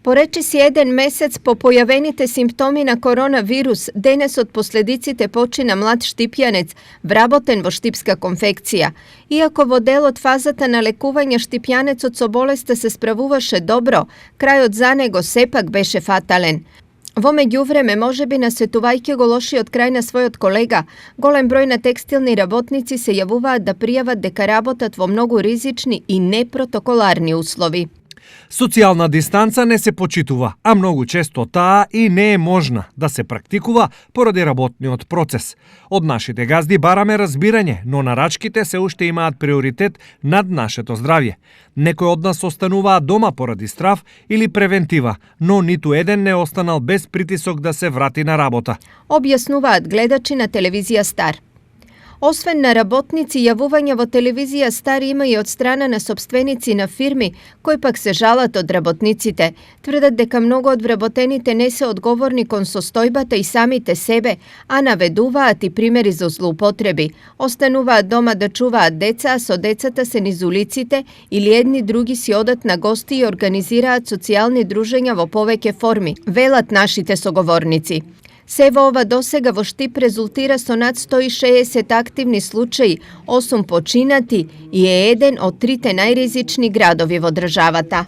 Porečи si jeden mesec po pojavenite simptomi na koronavirus, denes od posledicite počina mlad štipjanec, vraboten vo štipska konfekcija. Iako vodel od fazata na lekuvanja štipjanec od so bolesta se spravuvaše dobro, kraj od zanego sepak beše fatalen. Во меѓувреме може би на светувајќи го лошиот крај на својот колега, голем број на текстилни работници се јавуваат да пријават дека работат во многу ризични и непротоколарни услови. Социјална дистанца не се почитува, а многу често таа и не е можна да се практикува поради работниот процес. Од нашите газди бараме разбирање, но нарачките се уште имаат приоритет над нашето здравје. Некои од нас остануваат дома поради страв или превентива, но ниту еден не останал без притисок да се врати на работа. Објаснуваат гледачи на телевизија Стар. Освен на работници, јавување во телевизија Стар има и од страна на собственици на фирми, кои пак се жалат од работниците. Тврдат дека многу од вработените не се одговорни кон состојбата и самите себе, а наведуваат и примери за злоупотреби. Остануваат дома да чуваат деца, а со децата се низ улиците или едни други си одат на гости и организираат социјални дружења во повеќе форми, велат нашите соговорници. Се во ова досега во Штип резултира со над 160 активни случаи, 8 починати и е еден од трите најризични градови во државата.